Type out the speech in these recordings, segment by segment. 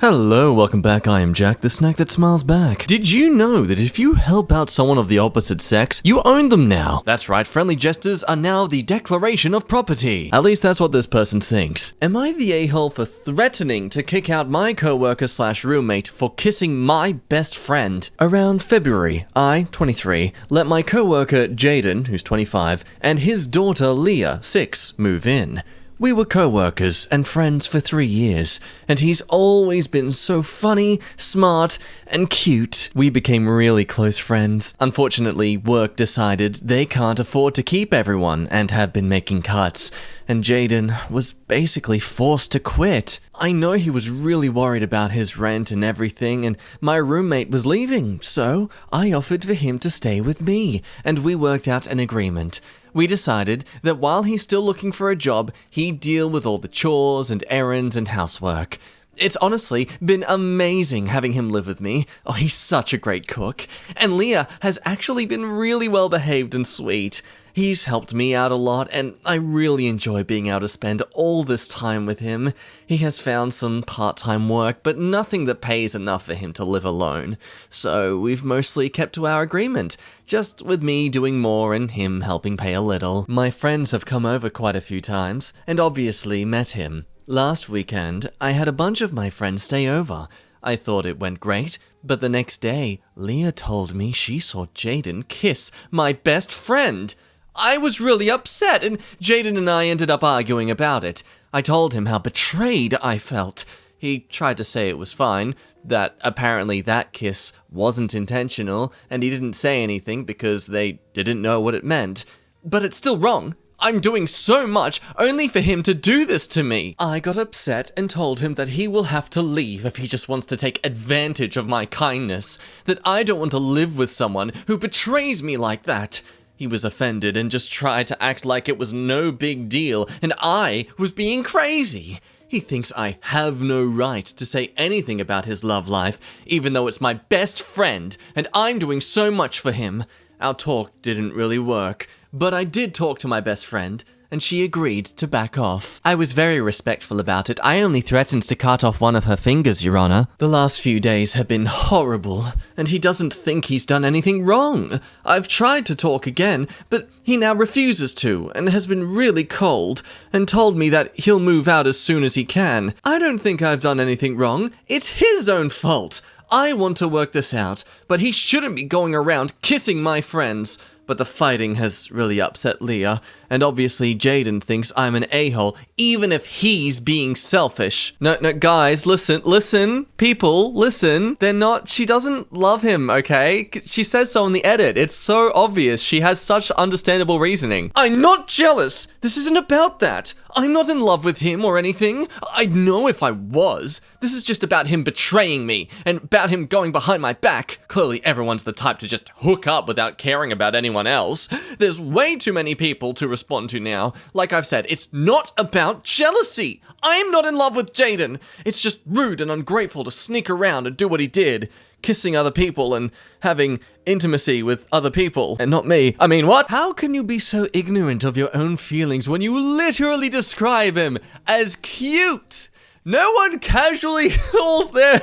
Hello, welcome back. I am Jack, the snack that smiles back. Did you know that if you help out someone of the opposite sex, you own them now? That's right, friendly gestures are now the declaration of property. At least that's what this person thinks. Am I the a-hole for threatening to kick out my coworker slash roommate for kissing my best friend? Around February, I, 23, let my coworker Jaden, who's 25, and his daughter Leah, 6, move in. We were co-workers and friends for 3 years, and he's always been so funny, smart, and cute. We became really close friends. Unfortunately, work decided they can't afford to keep everyone and have been making cuts, and Jaden was basically forced to quit. I know he was really worried about his rent and everything, and my roommate was leaving, so I offered for him to stay with me, and we worked out an agreement. We decided that while he's still looking for a job, he'd deal with all the chores and errands and housework. It's honestly been amazing having him live with me. Oh, he's such a great cook. And Leah has actually been really well behaved and sweet. He's helped me out a lot, and I really enjoy being able to spend all this time with him. He has found some part-time work, but nothing that pays enough for him to live alone. So we've mostly kept to our agreement, just with me doing more and him helping pay a little. My friends have come over quite a few times, and obviously met him. Last weekend, I had a bunch of my friends stay over. I thought it went great, but the next day, Leah told me she saw Jaden kiss my best friend. I was really upset, and Jaden and I ended up arguing about it. I told him how betrayed I felt. He tried to say it was fine, that apparently that kiss wasn't intentional, and he didn't say anything because they didn't know what it meant. But it's still wrong. I'm doing so much only for him to do this to me. I got upset and told him that he will have to leave if he just wants to take advantage of my kindness, that I don't want to live with someone who betrays me like that. He was offended and just tried to act like it was no big deal and I was being crazy. He thinks I have no right to say anything about his love life, even though it's my best friend and I'm doing so much for him. Our talk didn't really work, but I did talk to my best friend, and she agreed to back off. I was very respectful about it. I only threatened to cut off one of her fingers, Your Honor. The last few days have been horrible, and he doesn't think he's done anything wrong. I've tried to talk again, but he now refuses to, and has been really cold, and told me that he'll move out as soon as he can. I don't think I've done anything wrong. It's his own fault. I want to work this out, but he shouldn't be going around kissing my friends. But the fighting has really upset Leah, and obviously Jaden thinks I'm an a-hole, even if he's being selfish. No, guys, listen, people, listen. She doesn't love him, okay? She says so in the edit. It's so obvious. She has such understandable reasoning. I'm not jealous. This isn't about that. I'm not in love with him or anything. I'd know if I was. This is just about him betraying me, and about him going behind my back. Clearly everyone's the type to just hook up without caring about anyone else. There's way too many people to respond to now. Like I've said, it's not about jealousy. I'm not in love with Jaden. It's just rude and ungrateful to sneak around and do what he did. Kissing other people and having intimacy with other people, and not me. I mean, what? How can you be so ignorant of your own feelings when you literally describe him as cute? No one casually calls their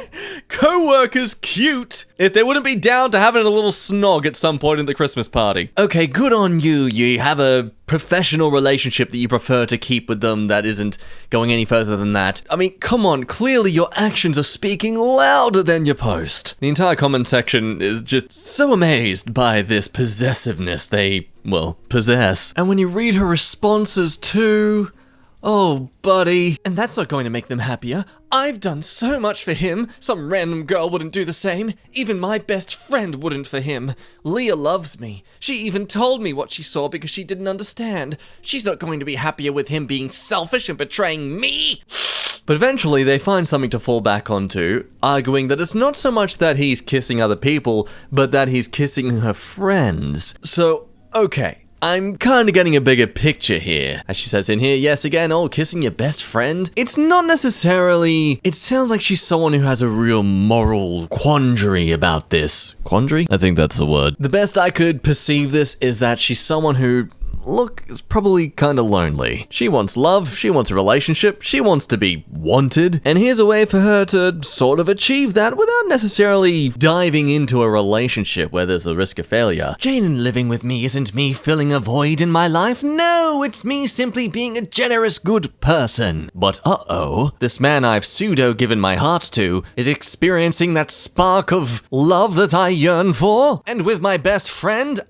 co-workers cute if they wouldn't be down to having a little snog at some point in the Christmas party. Okay, good on you. You have a professional relationship that you prefer to keep with them that isn't going any further than that. I mean, come on, clearly your actions are speaking louder than your post. The entire comment section is just so amazed by this possessiveness they, well, possess. And when you read her responses too... Oh, buddy. And that's not going to make them happier. I've done so much for him. Some random girl wouldn't do the same. Even my best friend wouldn't for him. Leah loves me. She even told me what she saw because she didn't understand. She's not going to be happier with him being selfish and betraying me. But eventually they find something to fall back onto, arguing that it's not so much that he's kissing other people, but that he's kissing her friends. So, okay. I'm kinda getting a bigger picture here. As she says in here, yes, again, oh, kissing your best friend? It's not necessarily... It sounds like she's someone who has a real moral quandary about this. Quandary? I think that's the word. The best I could perceive this is that she's someone who look, is probably kinda lonely. She wants love, she wants a relationship, she wants to be wanted, and here's a way for her to sort of achieve that without necessarily diving into a relationship where there's a risk of failure. Jaden living with me isn't me filling a void in my life. No, it's me simply being a generous, good person. But uh-oh, this man I've pseudo-given my heart to is experiencing that spark of love that I yearn for. And with my best friend,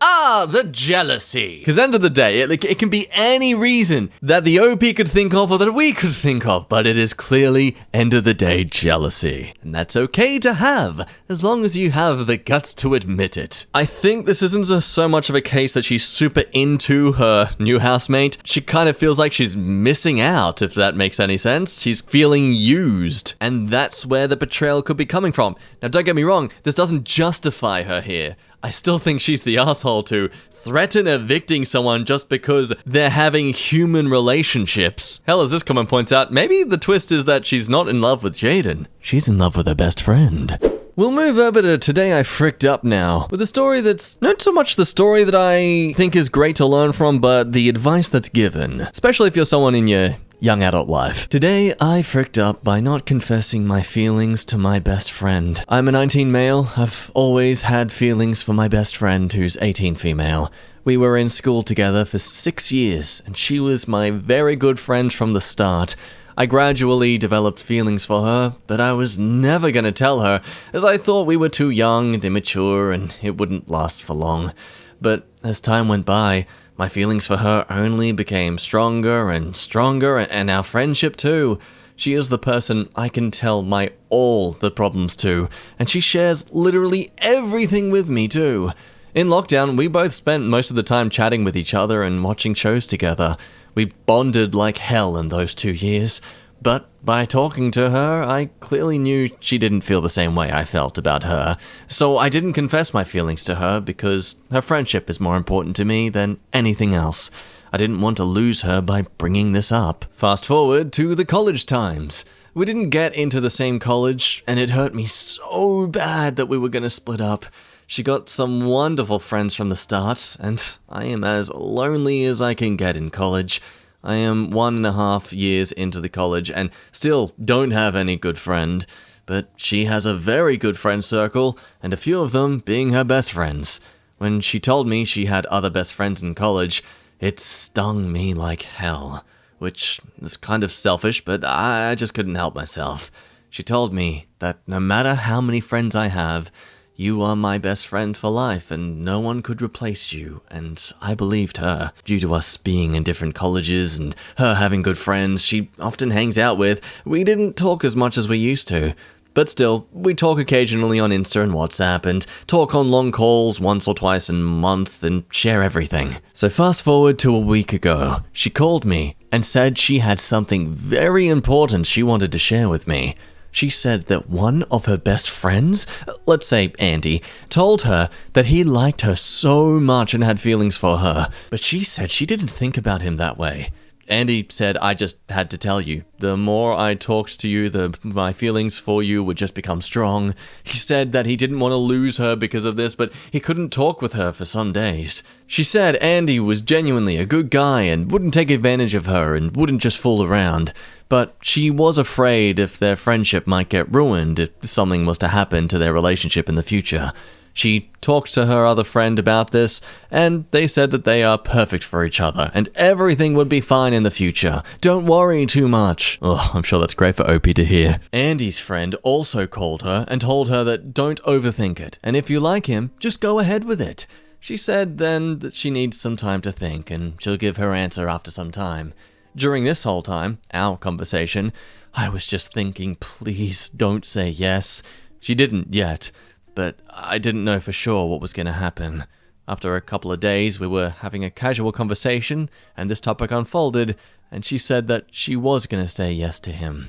the jealousy. Because end of the day, it can be any reason that the OP could think of or that we could think of, but it is clearly, end of the day, jealousy. And that's okay to have, as long as you have the guts to admit it. I think this isn't so much of a case that she's super into her new housemate. She kind of feels like she's missing out, if that makes any sense. She's feeling used, and that's where the betrayal could be coming from. Now, don't get me wrong, this doesn't justify her here. I still think she's the asshole to threaten evicting someone just because they're having human relationships. Hell, as this comment points out, maybe the twist is that she's not in love with Jaden. She's in love with her best friend. We'll move over to Today I Fricked Up now, with a story that's not so much the story that I think is great to learn from, but the advice that's given, especially if you're someone in your young adult life. Today, I fricked up by not confessing my feelings to my best friend. I'm a 19 male. I've always had feelings for my best friend who's 18 female. We were in school together for 6 years, and she was my very good friend from the start. I gradually developed feelings for her, but I was never gonna tell her, as I thought we were too young and immature and it wouldn't last for long. But as time went by, my feelings for her only became stronger and stronger, and our friendship too. She is the person I can tell all the problems to, and she shares literally everything with me too. In lockdown, we both spent most of the time chatting with each other and watching shows together. We bonded like hell in those 2 years, but by talking to her, I clearly knew she didn't feel the same way I felt about her. So I didn't confess my feelings to her because her friendship is more important to me than anything else. I didn't want to lose her by bringing this up. Fast forward to the college times. We didn't get into the same college, and it hurt me so bad that we were going to split up. She got some wonderful friends from the start, and I am as lonely as I can get in college. I am 1.5 years into the college and still don't have any good friend, but she has a very good friend circle, and a few of them being her best friends. When she told me she had other best friends in college, it stung me like hell, which is kind of selfish, but I just couldn't help myself. She told me that no matter how many friends I have, you are my best friend for life, and no one could replace you, and I believed her. Due to us being in different colleges and her having good friends she often hangs out with, we didn't talk as much as we used to. But still, we talk occasionally on Insta and WhatsApp, and talk on long calls once or twice a month, and share everything. So fast forward to a week ago, she called me and said she had something very important she wanted to share with me. She said that one of her best friends, let's say Andy, told her that he liked her so much and had feelings for her, but she said she didn't think about him that way. Andy said, I just had to tell you. The more I talked to you, my feelings for you would just become strong. He said that he didn't want to lose her because of this, but he couldn't talk with her for some days. She said Andy was genuinely a good guy and wouldn't take advantage of her and wouldn't just fool around. But she was afraid if their friendship might get ruined if something was to happen to their relationship in the future. She talked to her other friend about this, and they said that they are perfect for each other, and everything would be fine in the future. Don't worry too much. Oh, I'm sure that's great for OP to hear. Andy's friend also called her and told her that don't overthink it, and if you like him, just go ahead with it. She said then that she needs some time to think, and she'll give her answer after some time. During this whole time, our conversation, I was just thinking, please don't say yes. She didn't yet, but I didn't know for sure what was going to happen. After a couple of days, we were having a casual conversation, and this topic unfolded, and she said that she was going to say yes to him.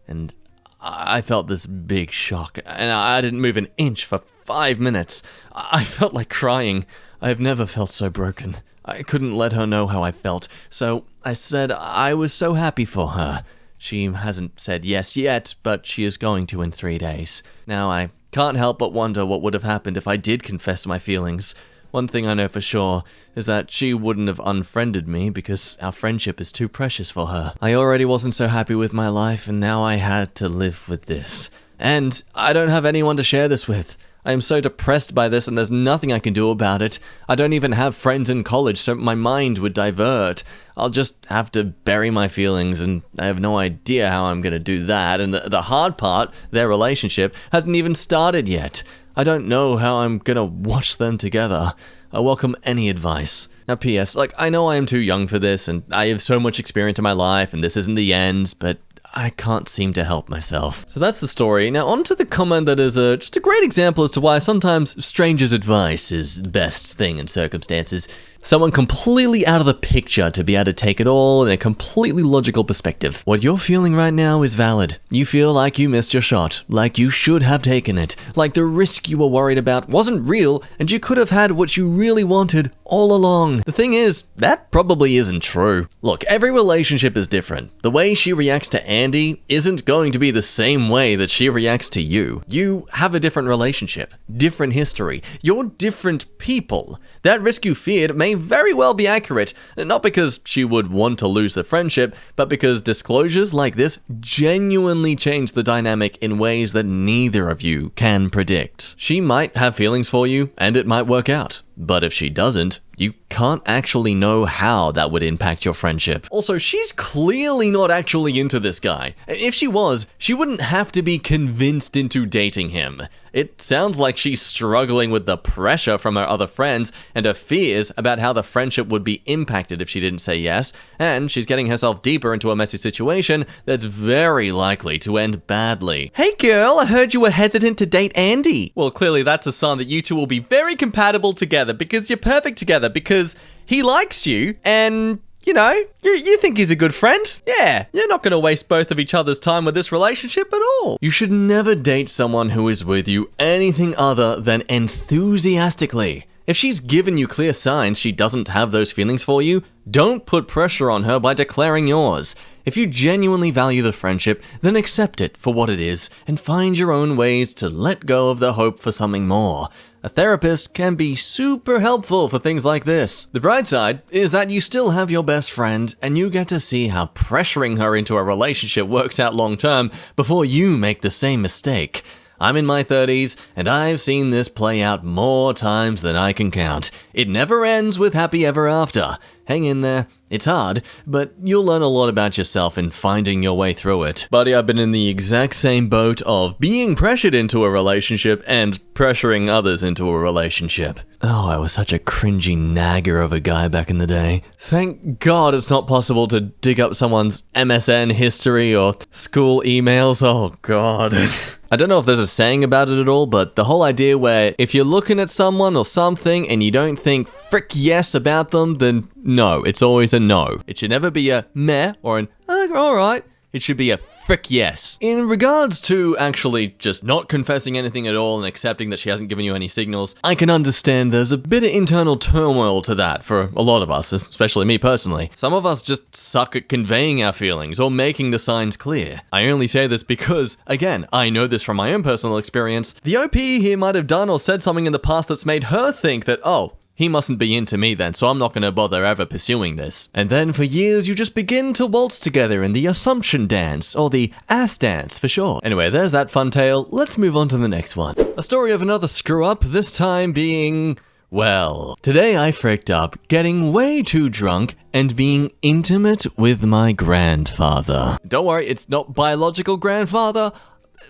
And I felt this big shock, and I didn't move an inch for 5 minutes. I felt like crying. I have never felt so broken. I couldn't let her know how I felt, so I said I was so happy for her. She hasn't said yes yet, but she is going to in 3 days. Now, I can't help but wonder what would have happened if I did confess my feelings. One thing I know for sure is that she wouldn't have unfriended me because our friendship is too precious for her. I already wasn't so happy with my life, and now I had to live with this. And I don't have anyone to share this with. I am so depressed by this, and there's nothing I can do about it. I don't even have friends in college, so my mind would divert. I'll just have to bury my feelings, and I have no idea how I'm gonna do that. And the hard part, their relationship, hasn't even started yet. I don't know how I'm gonna watch them together. I welcome any advice. Now, P.S., I know I am too young for this, and I have so much experience in my life, and this isn't the end, but I can't seem to help myself. So that's the story. Now on to the comment that is just a great example as to why sometimes strangers' advice is the best thing in circumstances. Someone completely out of the picture to be able to take it all in a completely logical perspective. What you're feeling right now is valid. You feel like you missed your shot, like you should have taken it, like the risk you were worried about wasn't real, and you could have had what you really wanted all along. The thing is, that probably isn't true. Look, every relationship is different. The way she reacts to Andy isn't going to be the same way that she reacts to you. You have a different relationship, different history. You're different people. That risk you feared may very well be accurate, not because she would want to lose the friendship, but because disclosures like this genuinely change the dynamic in ways that neither of you can predict. She might have feelings for you, and it might work out. But if she doesn't, you can't actually know how that would impact your friendship. Also, she's clearly not actually into this guy. If she was, she wouldn't have to be convinced into dating him. It sounds like she's struggling with the pressure from her other friends and her fears about how the friendship would be impacted if she didn't say yes, and she's getting herself deeper into a messy situation that's very likely to end badly. Hey girl, I heard you were hesitant to date Andy. Well, clearly that's a sign that you two will be very compatible together because you're perfect together because he likes you and you know, you think he's a good friend? Yeah, you're not going to waste both of each other's time with this relationship at all. You should never date someone who is with you anything other than enthusiastically. If she's given you clear signs she doesn't have those feelings for you, don't put pressure on her by declaring yours. If you genuinely value the friendship, then accept it for what it is and find your own ways to let go of the hope for something more. A therapist can be super helpful for things like this. The bright side is that you still have your best friend and you get to see how pressuring her into a relationship works out long term before you make the same mistake. I'm in my 30s and I've seen this play out more times than I can count. It never ends with happy ever after. Hang in there. It's hard, but you'll learn a lot about yourself in finding your way through it. Buddy, I've been in the exact same boat of being pressured into a relationship and pressuring others into a relationship. Oh, I was such a cringy nagger of a guy back in the day. Thank God it's not possible to dig up someone's MSN history or school emails. Oh God. I don't know if there's a saying about it at all, but the whole idea where if you're looking at someone or something and you don't think frick yes about them, then no, it's always a no. It should never be a meh or an alright. It should be a frick yes. In regards to actually just not confessing anything at all and accepting that she hasn't given you any signals, I can understand there's a bit of internal turmoil to that for a lot of us, especially me personally. Some of us just suck at conveying our feelings or making the signs clear. I only say this because, again, I know this from my own personal experience. The OP here might have done or said something in the past that's made her think that, oh, he mustn't be into me then, so I'm not going to bother ever pursuing this. And then for years you just begin to waltz together in the assumption dance, or the ass dance for sure. Anyway, there's that fun tale. Let's move on to the next one. A story of another screw up, this time being, well, today I fricked up getting way too drunk and being intimate with my grandfather. Don't worry, it's not biological grandfather,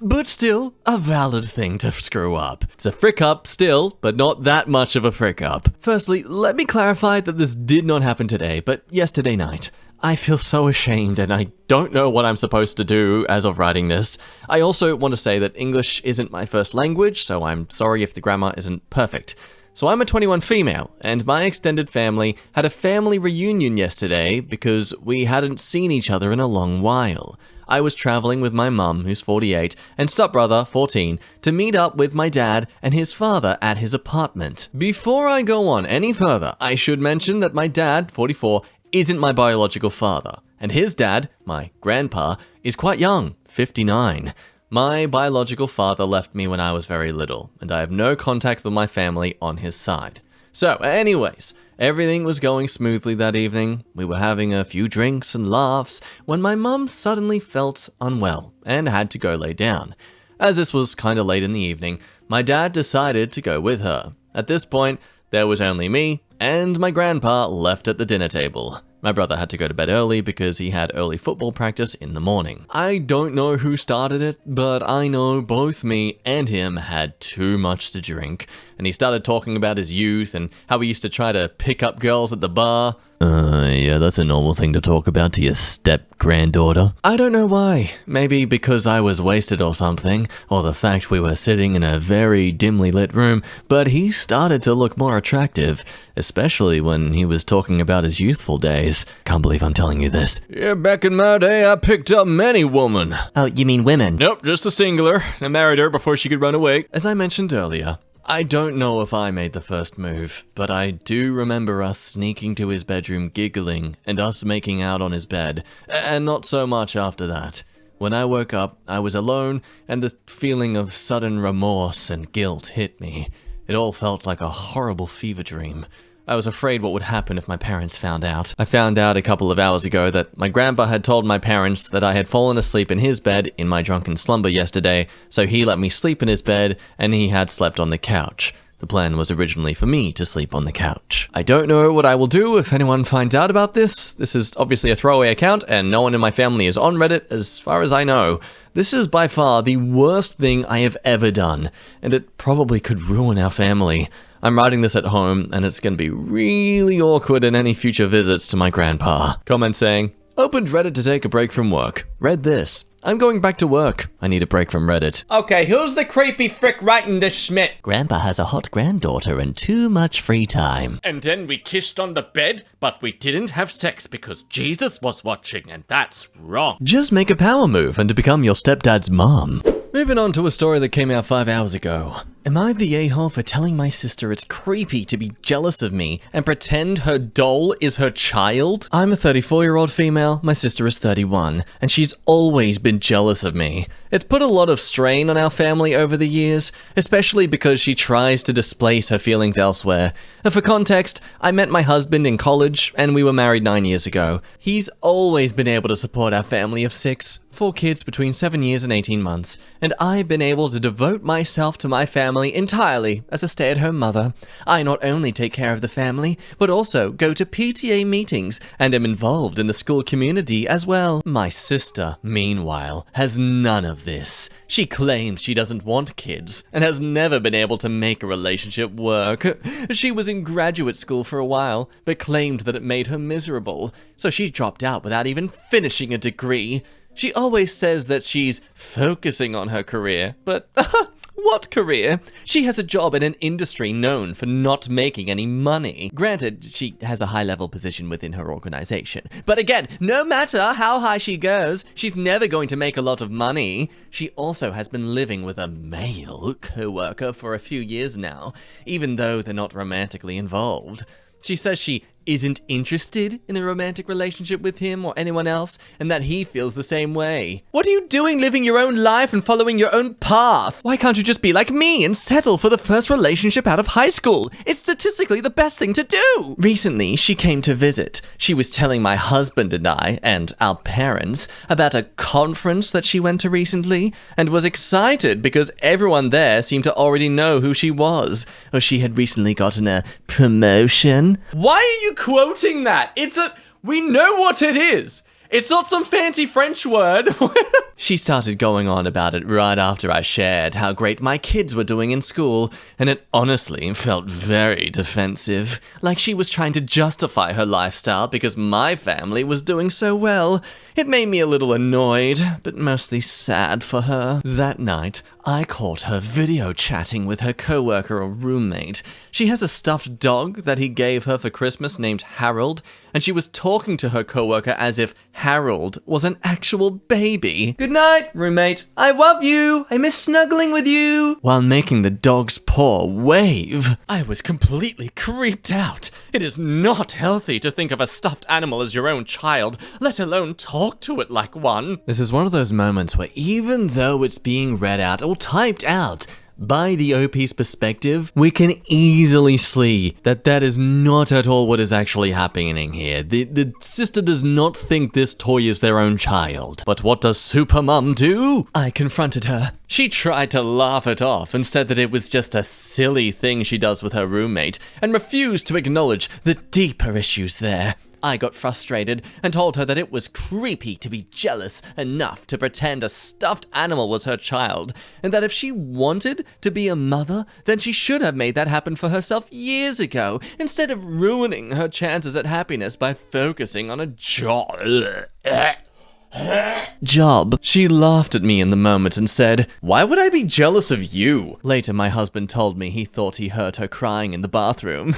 but still, a valid thing to screw up. It's a frick up still, but not that much of a frick up. Firstly, let me clarify that this did not happen today, but yesterday night. I feel so ashamed and I don't know what I'm supposed to do as of writing this. I also want to say that English isn't my first language, so I'm sorry if the grammar isn't perfect. So I'm a 21 female, and my extended family had a family reunion yesterday because we hadn't seen each other in a long while. I was traveling with my mum, who's 48, and stepbrother, 14, to meet up with my dad and his father at his apartment. Before I go on any further, I should mention that my dad, 44, isn't my biological father, and his dad, my grandpa, is quite young, 59. My biological father left me when I was very little, and I have no contact with my family on his side. So, anyways, everything was going smoothly that evening. We were having a few drinks and laughs when my mum suddenly felt unwell and had to go lay down. As this was kinda late in the evening, my dad decided to go with her. At this point, there was only me and my grandpa left at the dinner table. My brother had to go to bed early because he had early football practice in the morning. I don't know who started it, but I know both me and him had too much to drink, and he started talking about his youth and how he used to try to pick up girls at the bar. Yeah, that's a normal thing to talk about to your step-granddaughter. I don't know why. Maybe because I was wasted or something, or the fact we were sitting in a very dimly lit room, but he started to look more attractive, especially when he was talking about his youthful days. Can't believe I'm telling you this. Yeah, back in my day, I picked up many women. Oh, you mean women? Nope, just a singular. I married her before she could run away. As I mentioned earlier, I don't know if I made the first move, but I do remember us sneaking to his bedroom giggling and us making out on his bed, and not so much after that. When I woke up, I was alone, and the feeling of sudden remorse and guilt hit me. It all felt like a horrible fever dream. I was afraid what would happen if my parents found out. I found out a couple of hours ago that my grandpa had told my parents that I had fallen asleep in his bed in my drunken slumber yesterday, so he let me sleep in his bed and he had slept on the couch. The plan was originally for me to sleep on the couch. I don't know what I will do if anyone finds out about this. This is obviously a throwaway account and no one in my family is on Reddit as far as I know. This is by far the worst thing I have ever done, and it probably could ruin our family. I'm writing this at home, and it's gonna be really awkward in any future visits to my grandpa. Comment saying, opened Reddit to take a break from work. Read this. I'm going back to work. I need a break from Reddit. Okay, who's the creepy frick writing this Schmidt? Grandpa has a hot granddaughter and too much free time. And then we kissed on the bed, but we didn't have sex because Jesus was watching, and that's wrong. Just make a power move and to become your stepdad's mom. Moving on to a story that came out 5 hours ago. Am I the a-hole for telling my sister it's creepy to be jealous of me and pretend her doll is her child? I'm a 34-year-old female, my sister is 31, and she's always been jealous of me. It's put a lot of strain on our family over the years, especially because she tries to displace her feelings elsewhere. And for context, I met my husband in college and we were married 9 years ago. He's always been able to support our family of 6, 4 kids between 7 years and 18 months, and I've been able to devote myself to my family entirely as a stay-at-home mother. I not only take care of the family, but also go to PTA meetings and am involved in the school community as well. My sister, meanwhile, has none of this. She claims she doesn't want kids and has never been able to make a relationship work. She was in graduate school for a while, but claimed that it made her miserable, so she dropped out without even finishing a degree. She always says that she's focusing on her career, but what career? She has a job in an industry known for not making any money. Granted, she has a high-level position within her organization. But again, no matter how high she goes, she's never going to make a lot of money. She also has been living with a male co-worker for a few years now, even though they're not romantically involved. She says she isn't interested in a romantic relationship with him or anyone else, and that he feels the same way. What are you doing living your own life and following your own path? Why can't you just be like me and settle for the first relationship out of high school? It's statistically the best thing to do! Recently, she came to visit. She was telling my husband and I, and our parents, about a conference that she went to recently, and was excited because everyone there seemed to already know who she was, or she had recently gotten a promotion. Why are you quoting that? We know what it is. It's not some fancy French word. She started going on about it right after I shared how great my kids were doing in school, and it honestly felt very defensive, like she was trying to justify her lifestyle because my family was doing so well. It made me a little annoyed, but mostly sad for her. That night, I caught her video chatting with her coworker or roommate. She has a stuffed dog that he gave her for Christmas named Harold, and she was talking to her coworker as if Harold was an actual baby. Good night, roommate. I love you. I miss snuggling with you. While making the dog's paw wave. I was completely creeped out. It is not healthy to think of a stuffed animal as your own child, let alone talk to it like one. This is one of those moments where even though it's being read out or typed out, by the OP's perspective, we can easily see that that is not at all what is actually happening here. The sister does not think this toy is their own child. But what does Super Mum do? I confronted her. She tried to laugh it off and said that it was just a silly thing she does with her roommate, and refused to acknowledge the deeper issues there. I got frustrated and told her that it was creepy to be jealous enough to pretend a stuffed animal was her child, and that if she wanted to be a mother, then she should have made that happen for herself years ago, instead of ruining her chances at happiness by focusing on a job. She laughed at me in the moment and said, "Why would I be jealous of you?" Later, my husband told me he thought he heard her crying in the bathroom.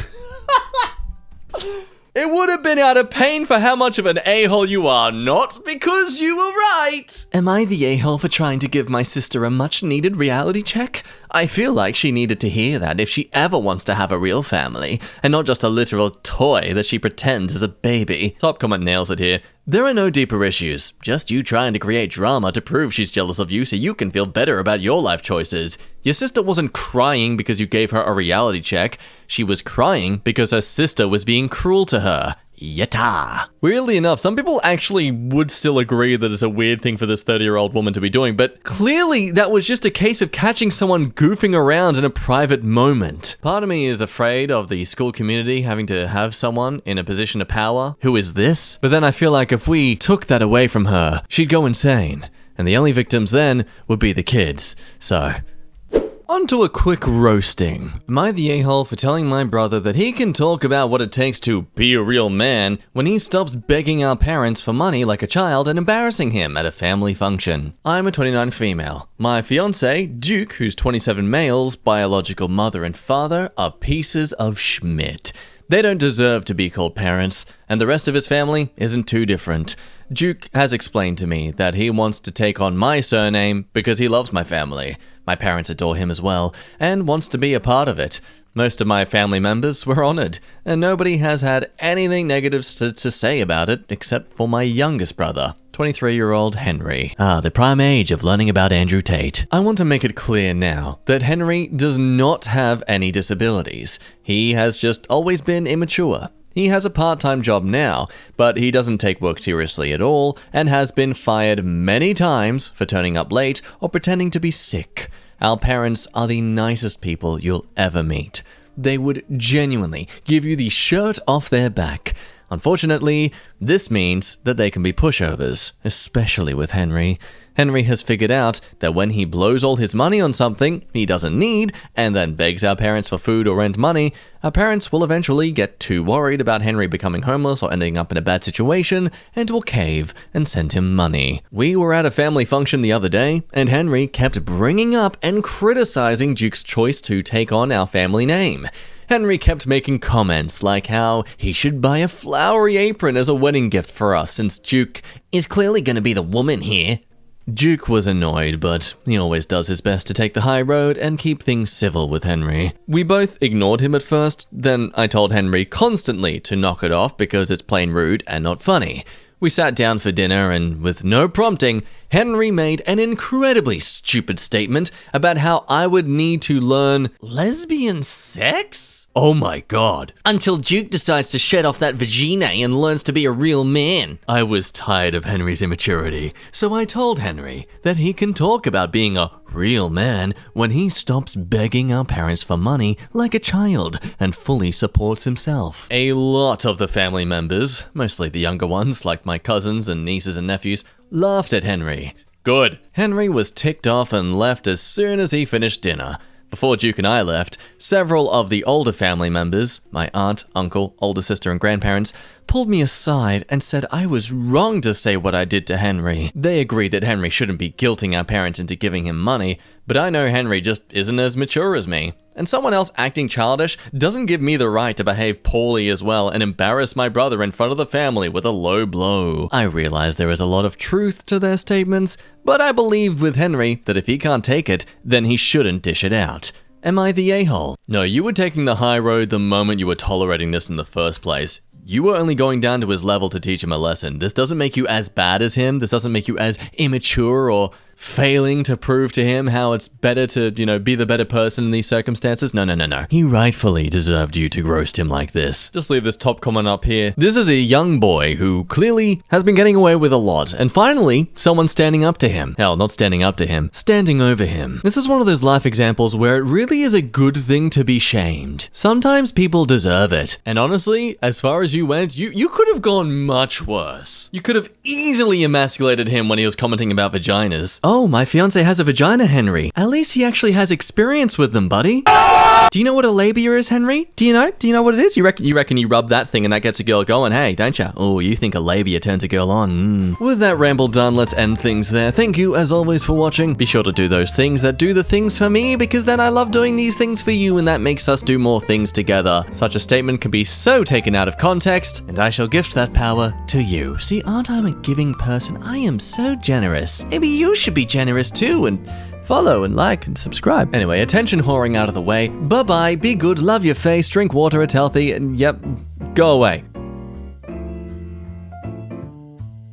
It would have been out of pain for how much of an a-hole you are, not because you were right. Am I the a-hole for trying to give my sister a much-needed reality check? I feel like she needed to hear that if she ever wants to have a real family, and not just a literal toy that she pretends is a baby. Top comment nails it here. There are no deeper issues, just you trying to create drama to prove she's jealous of you so you can feel better about your life choices. Your sister wasn't crying because you gave her a reality check. She was crying because her sister was being cruel to her. Yatta. Weirdly enough, some people actually would still agree that it's a weird thing for this 30-year-old woman to be doing, but clearly that was just a case of catching someone goofing around in a private moment. Part of me is afraid of the school community having to have someone in a position of power who is this, but then I feel like if we took that away from her, she'd go insane, and the only victims then would be the kids. So, on to a quick roasting. Am I the a-hole for telling my brother that he can talk about what it takes to be a real man when he stops begging our parents for money like a child and embarrassing him at a family function? I'm a 29 female. My fiance, Duke, who's 27 male's biological mother and father, are pieces of schmidt. They don't deserve to be called parents, and the rest of his family isn't too different. Duke has explained to me that he wants to take on my surname because he loves my family. My parents adore him as well, and wants to be a part of it. Most of my family members were honored, and nobody has had anything negative to say about it except for my youngest brother, 23-year-old Henry. The prime age of learning about Andrew Tate. I want to make it clear now that Henry does not have any disabilities. He has just always been immature. He has a part-time job now, but he doesn't take work seriously at all and has been fired many times for turning up late or pretending to be sick. Our parents are the nicest people you'll ever meet. They would genuinely give you the shirt off their back. Unfortunately, this means that they can be pushovers, especially with Henry. Henry has figured out that when he blows all his money on something he doesn't need and then begs our parents for food or rent money, our parents will eventually get too worried about Henry becoming homeless or ending up in a bad situation and will cave and send him money. We were at a family function the other day, and Henry kept bringing up and criticizing Duke's choice to take on our family name. Henry kept making comments like how he should buy a flowery apron as a wedding gift for us since Duke is clearly going to be the woman here. Duke was annoyed, but he always does his best to take the high road and keep things civil with Henry. We both ignored him at first, then I told Henry constantly to knock it off because it's plain rude and not funny. We sat down for dinner and, with no prompting, Henry made an incredibly stupid statement about how I would need to learn lesbian sex? Oh my god. Until Duke decides to shed off that vagina and learns to be a real man. I was tired of Henry's immaturity, so I told Henry that he can talk about being a real man when he stops begging our parents for money like a child and fully supports himself. A lot of the family members, mostly the younger ones like my cousins and nieces and nephews, laughed at Henry. Good. Henry was ticked off and left as soon as he finished dinner. Before Duke and I left, several of the older family members, my aunt, uncle, older sister, and grandparents, pulled me aside and said I was wrong to say what I did to Henry. They agreed that Henry shouldn't be guilting our parents into giving him money, but I know Henry just isn't as mature as me. And someone else acting childish doesn't give me the right to behave poorly as well and embarrass my brother in front of the family with a low blow. I realize there is a lot of truth to their statements, but I believe with Henry that if he can't take it, then he shouldn't dish it out. Am I the a-hole? No, you were taking the high road the moment you were tolerating this in the first place. You were only going down to his level to teach him a lesson. This doesn't make you as bad as him. This doesn't make you as immature or failing to prove to him how it's better to, be the better person in these circumstances. No. He rightfully deserved you to roast him like this. Just leave this top comment up here. This is a young boy who clearly has been getting away with a lot, and finally, someone's standing up to him. Hell, not standing up to him, standing over him. This is one of those life examples where it really is a good thing to be shamed. Sometimes people deserve it. And honestly, as far as you went, you could have gone much worse. You could have easily emasculated him when he was commenting about vaginas. Oh, my fiance has a vagina, Henry. At least he actually has experience with them, buddy. Do you know what a labia is, Henry? Do you know what it is? You reckon you rub that thing and that gets a girl going, hey, don't ya? Oh, you think a labia turns a girl on. With that ramble done, let's end things there. Thank you, as always, for watching. Be sure to do those things that do the things for me, because then I love doing these things for you, and that makes us do more things together. Such a statement can be so taken out of context, and I shall gift that power to you. See, aren't I a giving person? I am so generous. Maybe you should be generous too, and follow and like and subscribe. Anyway, attention whoring out of the way. Bye-bye, be good, love your face, drink water, it's healthy, and yep, go away.